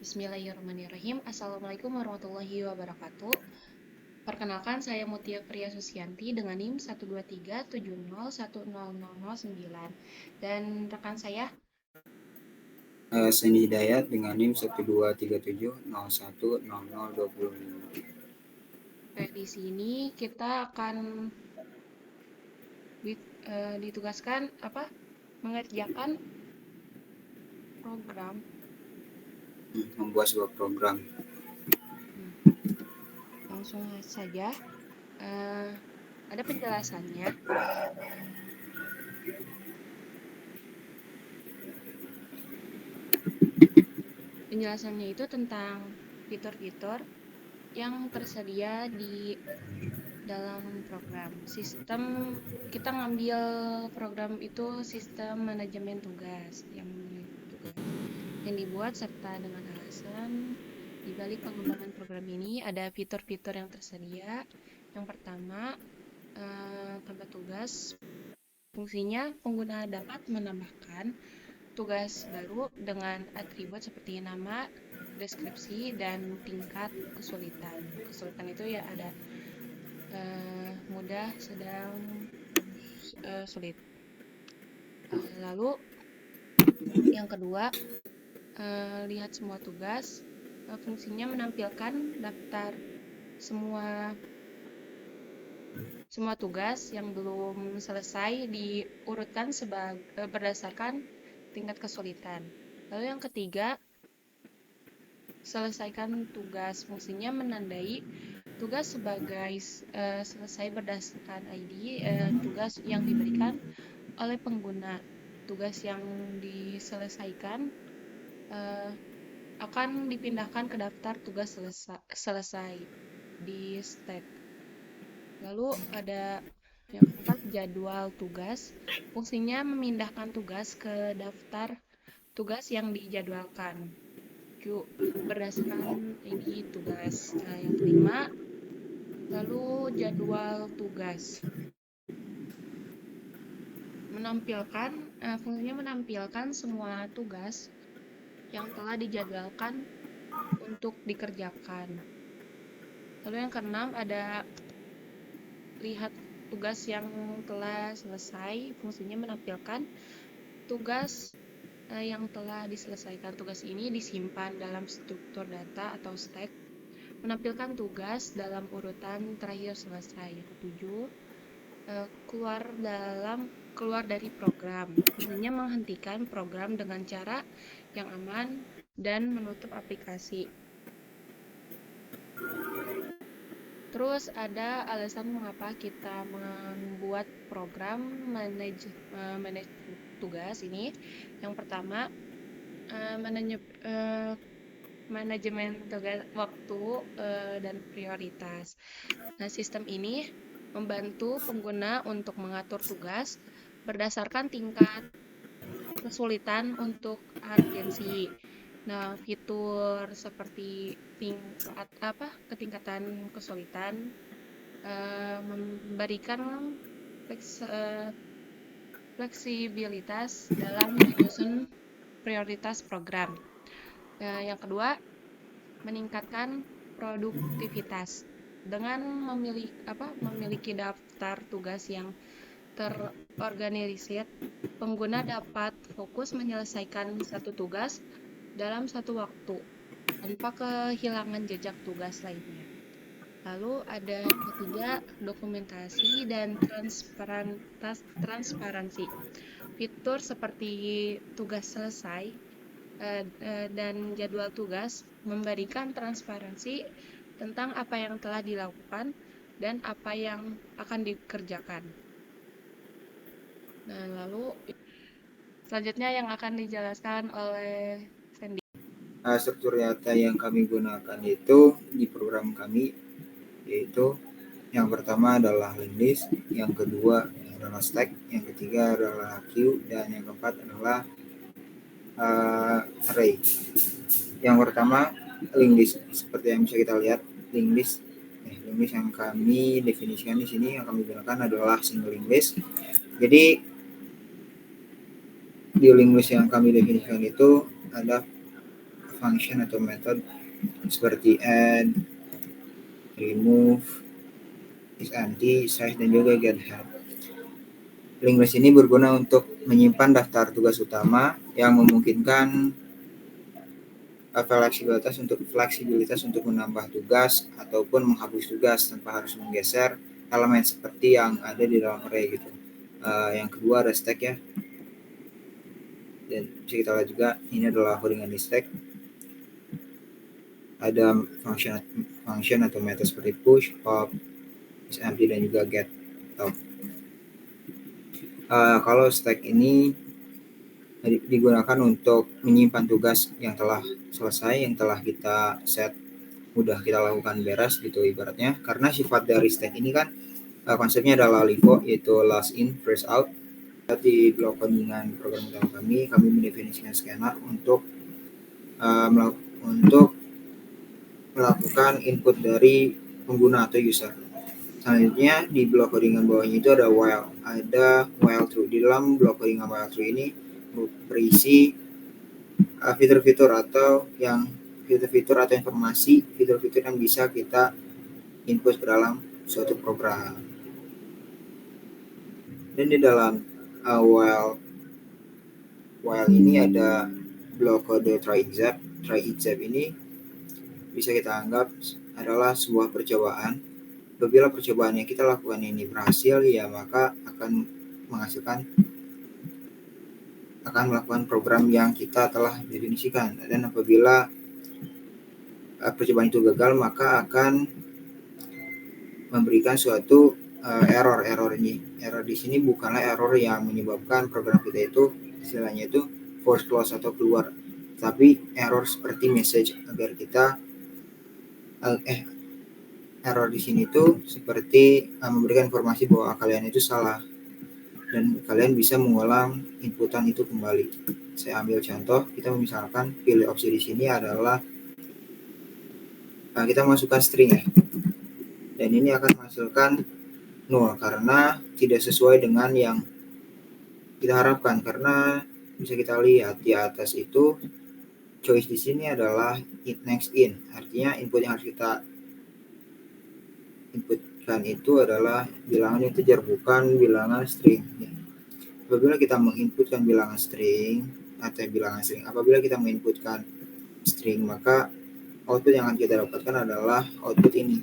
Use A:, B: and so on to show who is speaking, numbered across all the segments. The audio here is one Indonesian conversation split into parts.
A: Bismillahirrahmanirrahim. Assalamualaikum warahmatullahi wabarakatuh. Perkenalkan, saya Mutia Priya Susianti dengan NIM 12370101009. Dan rekan saya
B: Sandy Hidayat dengan NIM 12370101025.
A: di sini kita akan ditugaskan mengerjakan program.
B: Membuat sebuah program.
A: Langsung saja. Ada penjelasannya. Penjelasannya itu tentang fitur-fitur yang tersedia di dalam program. Sistem kita ngambil program itu sistem manajemen tugas yang dibuat serta dengan alasan di balik pengembangan program ini ada fitur-fitur yang tersedia. Yang pertama, tambah tugas. Fungsinya pengguna dapat menambahkan tugas baru dengan atribut seperti nama, deskripsi, dan tingkat kesulitan. Kesulitan itu ya ada mudah, sedang, sulit. Lalu yang kedua, lihat semua tugas. Fungsinya menampilkan daftar semua tugas yang belum selesai diurutkan berdasarkan tingkat kesulitan. Lalu yang ketiga, selesaikan tugas. Fungsinya menandai tugas sebagai selesai berdasarkan ID tugas yang diberikan oleh pengguna. Tugas yang diselesaikan akan dipindahkan ke daftar tugas selesai di stack. Lalu ada yang keempat, jadwal tugas. Fungsinya memindahkan tugas ke daftar tugas yang dijadwalkan berdasarkan ini tugas. Yang kelima, lalu jadwal tugas. Fungsinya menampilkan semua tugas yang telah dijadwalkan untuk dikerjakan. Lalu yang keenam ada lihat tugas yang telah selesai. Fungsinya menampilkan tugas yang telah diselesaikan. Tugas ini disimpan dalam struktur data atau stack. Menampilkan tugas dalam urutan terakhir selesai. Yang ketujuh, keluar dari program. Fungsinya menghentikan program dengan cara yang aman dan menutup aplikasi. Terus ada alasan mengapa kita membuat program manage tugas ini. Yang pertama, manajemen tugas waktu dan prioritas. Nah, sistem ini membantu pengguna untuk mengatur tugas berdasarkan tingkat kesulitan untuk urgensi. Nah, fitur seperti ketingkatan kesulitan memberikan fleksibilitas dalam menyusun prioritas program. Yang kedua, meningkatkan produktivitas. Dengan memiliki daftar tugas yang terorganisir, pengguna dapat fokus menyelesaikan satu tugas dalam satu waktu tanpa kehilangan jejak tugas lainnya. Lalu ada yang ketiga, dokumentasi dan transparansi. Fitur seperti tugas selesai dan jadwal tugas memberikan transparansi tentang apa yang telah dilakukan dan apa yang akan dikerjakan. Nah, lalu selanjutnya yang akan dijelaskan oleh Sandy.
B: Struktur data yang kami gunakan itu di program kami yaitu yang pertama adalah linked list, yang kedua adalah stack, yang ketiga adalah queue, dan yang keempat adalah array. Yang pertama linked list, seperti yang bisa kita lihat, linked list yang kami definisikan di sini yang kami gunakan adalah single linked list. Jadi di linked list yang kami definisikan itu ada function atau method seperti add, remove, is empty, size, dan juga get help. Linked list ini berguna untuk menyimpan daftar tugas utama yang memungkinkan fleksibilitas untuk menambah tugas ataupun menghapus tugas tanpa harus menggeser elemen seperti yang ada di dalam array gitu. Yang kedua ada stack ya, dan bisa kita lihat juga ini adalah codingan di stack. Ada function atau method seperti push, pop, is empty, dan juga get top. Kalau stack ini digunakan untuk menyimpan tugas yang telah selesai, yang telah kita set, mudah kita lakukan beres gitu ibaratnya. Karena sifat dari stack ini kan konsepnya adalah LIFO, yaitu last in first out. Di blok codingan program utama kami mendefinisikan scanner untuk melakukan input dari pengguna atau user. Selanjutnya di blok codingan bawahnya itu ada while. Ada while true. Di dalam blok codingan while true ini berisi fitur-fitur atau informasi fitur-fitur yang bisa kita input ke dalam suatu program. Dan di dalam while ini ada blok kode try except. Try except ini bisa kita anggap adalah sebuah percobaan. Apabila percobaan yang kita lakukan ini berhasil, ya maka akan melakukan program yang kita telah definisikan. Dan apabila percobaan itu gagal, maka akan memberikan suatu error. Error di sini bukanlah error yang menyebabkan program kita itu istilahnya itu force close atau keluar, tapi error seperti message agar kita error di sini tuh seperti memberikan informasi bahwa kalian itu salah dan kalian bisa mengulang inputan itu kembali. Saya ambil contoh, kita misalkan pilih opsi di sini adalah kita masukkan string ya, dan ini akan menghasilkan 0 karena tidak sesuai dengan yang kita harapkan. Karena bisa kita lihat di atas itu choice di sini adalah next in, artinya input yang harus kita inputkan itu adalah bilangan integer bukan bilangan string. Apabila kita menginputkan bilangan string apabila kita menginputkan string, maka output yang akan kita dapatkan adalah output ini,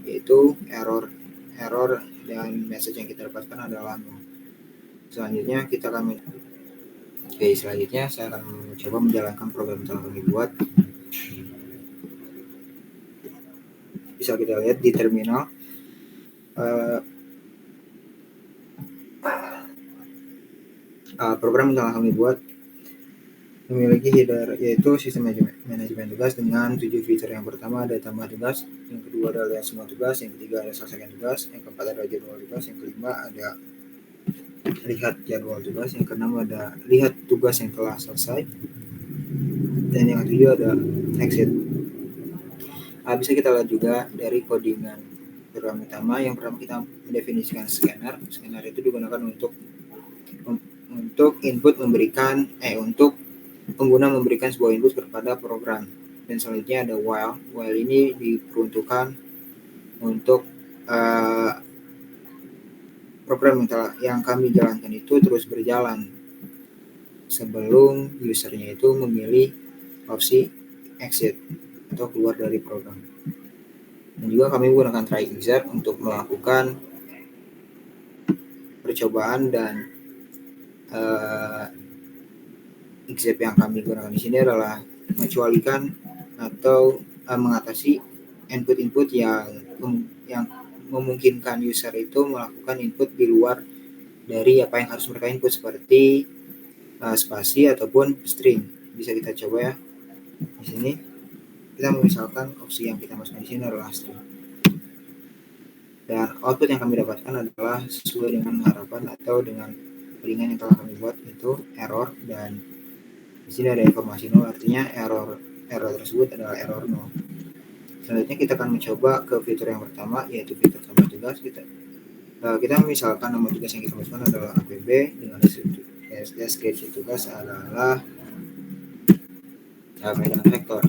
B: yaitu error dan message yang kita dapatkan adalah 0. Selanjutnya saya akan mencoba menjalankan program yang telah kami buat. Bisa kita lihat di terminal program yang telah kami buat memiliki header, yaitu sistem manajemen tugas dengan 7 fitur. Yang pertama ada tambah tugas, yang kedua ada lihat semua tugas, yang ketiga ada selesaikan tugas, yang keempat ada jadwal tugas, yang kelima ada lihat jadwal tugas, yang keenam ada lihat tugas yang telah selesai, dan yang ketujuh ada exit. Bisa kita lihat juga dari codingan program utama. Yang pertama kita mendefinisikan scanner. Scanner itu digunakan untuk input untuk pengguna memberikan sebuah input kepada program. Dan selanjutnya ada while. While ini diperuntukkan untuk program yang kami jalankan itu terus berjalan sebelum usernya itu memilih opsi exit atau keluar dari program. Dan juga kami menggunakan try except untuk melakukan percobaan, dan except yang kami gunakan di sini adalah mengecualikan atau mengatasi input-input yang memungkinkan user itu melakukan input di luar dari apa yang harus mereka input, seperti spasi ataupun string. Bisa kita coba ya. Di sini kita misalkan opsi yang kita masukkan di sini adalah string, dan output yang kami dapatkan adalah sesuai dengan harapan atau dengan codingan yang telah kami buat, itu error. Dan di sini ada informasi 0, artinya error tersebut adalah error 0. Selanjutnya kita akan mencoba ke fitur yang pertama, yaitu fitur tambah tugas. Kita misalkan nama tugas yang kita masukkan adalah APB dengan deskripsi tugas adalah sama dengan vektor.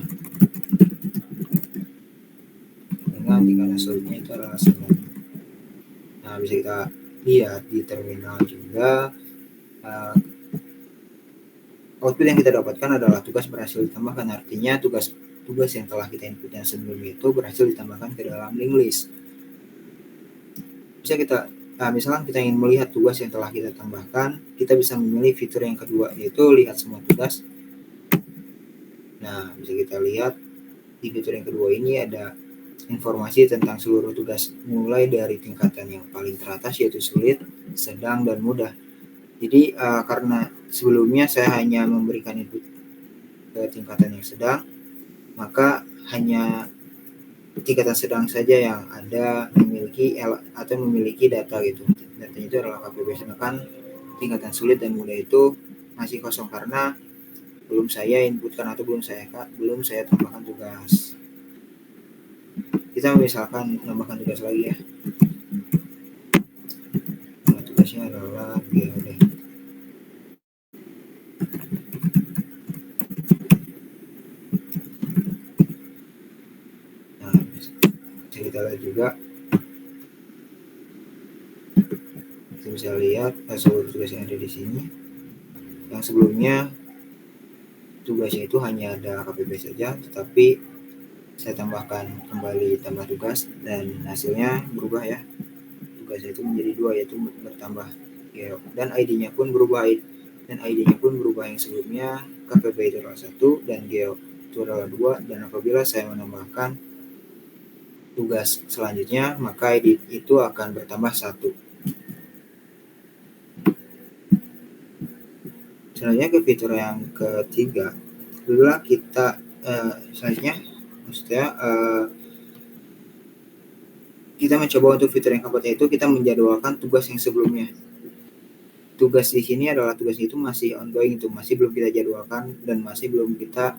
B: Dengan tingkatan sulitnya itu adalah 9. Nah, bisa kita lihat di terminal juga output yang kita dapatkan adalah tugas berhasil ditambahkan. Artinya tugas yang telah kita input yang sebelumnya itu berhasil ditambahkan ke dalam linked list. Bisa kita misalkan kita ingin melihat tugas yang telah kita tambahkan, kita bisa memilih fitur yang kedua, yaitu lihat semua tugas. Nah, bisa kita lihat di fitur yang kedua ini ada informasi tentang seluruh tugas, mulai dari tingkatan yang paling teratas yaitu sulit, sedang, dan mudah. Jadi karena sebelumnya saya hanya memberikan input ke tingkatan yang sedang, maka hanya tingkatan sedang saja yang ada memiliki data gitu. Data itu adalah KPB, sedangkan tingkatan sulit dan mudah itu masih kosong karena belum saya inputkan atau belum saya tambahkan tugas. Kita misalkan tambahkan tugas lagi ya. Nah, tugasnya adalah GOD. Nah, kita lihat juga, kita bisa lihat seluruh tugas yang ada di sini. Yang sebelumnya tugasnya itu hanya ada KPB saja, tetapi saya tambahkan kembali tambah tugas dan hasilnya berubah ya. Tugasnya itu menjadi 2, yaitu bertambah GEO, dan ID-nya pun berubah. Yang sebelumnya KPB itu adalah 1 dan GEO itu adalah 2, dan apabila saya menambahkan tugas selanjutnya maka ID itu akan bertambah 1. Selanjutnya ke fitur yang ketiga, bila kita kita mencoba untuk fitur yang keempat, yaitu kita menjadwalkan tugas yang sebelumnya. Tugas di sini adalah tugas itu masih ongoing, itu masih belum kita jadwalkan dan masih belum kita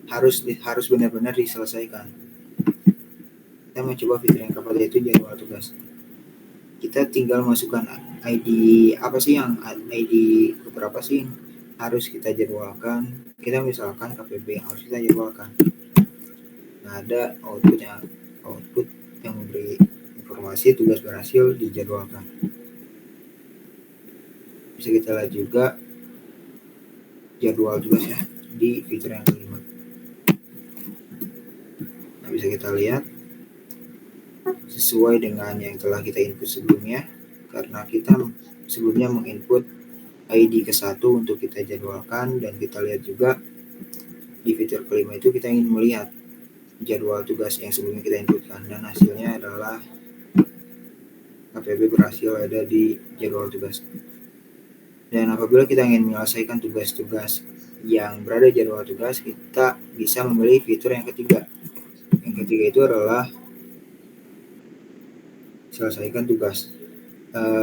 B: harus benar-benar diselesaikan. Kita mencoba fitur yang keempat, yaitu jadwal tugas. Kita tinggal masukkan ID beberapa sih yang harus kita jadwalkan. Kita misalkan KPB yang harus kita jadwalkan. Nah, ada output yang memberi informasi tugas berhasil dijadwalkan. Bisa kita lihat juga jadwal tugas ya di fitur yang kelima. Nah, bisa kita lihat sesuai dengan yang telah kita input sebelumnya, karena kita sebelumnya menginput ID ke 1 untuk kita jadwalkan, dan kita lihat juga di fitur kelima itu kita ingin melihat jadwal tugas yang sebelumnya kita inputkan, dan hasilnya adalah KPB berhasil ada di jadwal tugas. Dan apabila kita ingin menyelesaikan tugas-tugas yang berada di jadwal tugas, kita bisa memilih fitur yang ketiga. Yang ketiga itu adalah selesaikan tugas.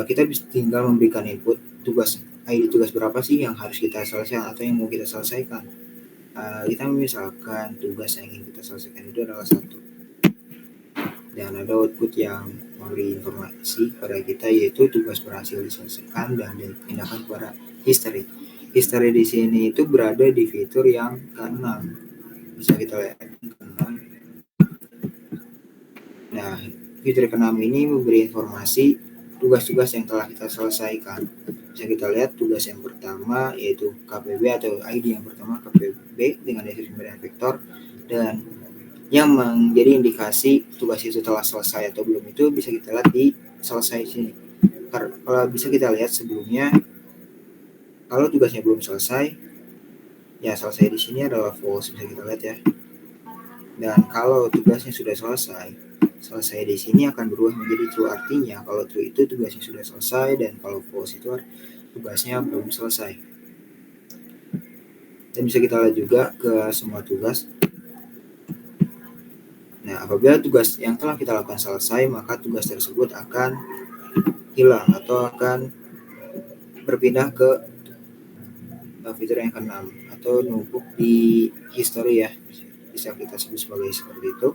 B: Kita tinggal memberikan input ID tugas berapa sih yang harus kita selesaikan atau yang mau kita selesaikan. Kita misalkan tugas yang ingin kita selesaikan itu adalah 1, dan ada output yang memberi informasi kepada kita, yaitu tugas berhasil diselesaikan dan dipindahkan kepada history. History di sini itu berada di fitur yang ke-6. Bisa kita lihat ke-6. Nah, fitur ke-6 ini memberi informasi tugas-tugas yang telah kita selesaikan. Bisa kita lihat tugas yang pertama yaitu KPB atau ID yang pertama KPB dengan deskripsi dan vektor, dan yang menjadi indikasi tugas itu telah selesai atau belum itu bisa kita lihat di selesai sini. Kalau bisa kita lihat sebelumnya, kalau tugasnya belum selesai, ya selesai di sini adalah false, bisa kita lihat ya. Dan kalau tugasnya sudah selesai di sini akan berubah menjadi true, artinya kalau true itu tugasnya sudah selesai, dan kalau false itu tugasnya belum selesai. Dan bisa kita lihat juga ke semua tugas. Nah, apabila tugas yang telah kita lakukan selesai, maka tugas tersebut akan hilang atau akan berpindah ke fitur yang ke-6 atau numpuk di history ya, bisa kita sebut sebagai seperti itu.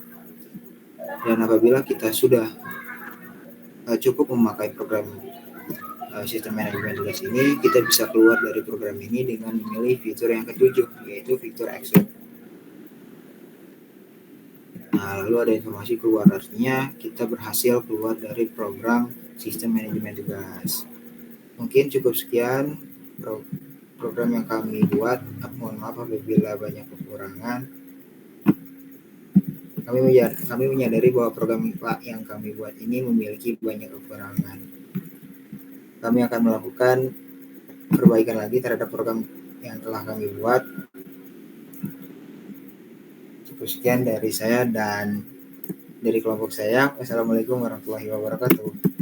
B: Dan apabila kita sudah cukup memakai program sistem manajemen tugas ini, kita bisa keluar dari program ini dengan memilih fitur yang ke-7, yaitu fitur exit. Nah, lalu ada informasi keluar, artinya kita berhasil keluar dari program sistem manajemen tugas. Mungkin cukup sekian program yang kami buat. Mohon maaf apabila banyak kekurangan. Kami menyadari bahwa program IPA yang kami buat ini memiliki banyak kekurangan. Kami akan melakukan perbaikan lagi terhadap program yang telah kami buat. Cukup sekian dari saya dan dari kelompok saya. Wassalamualaikum warahmatullahi wabarakatuh.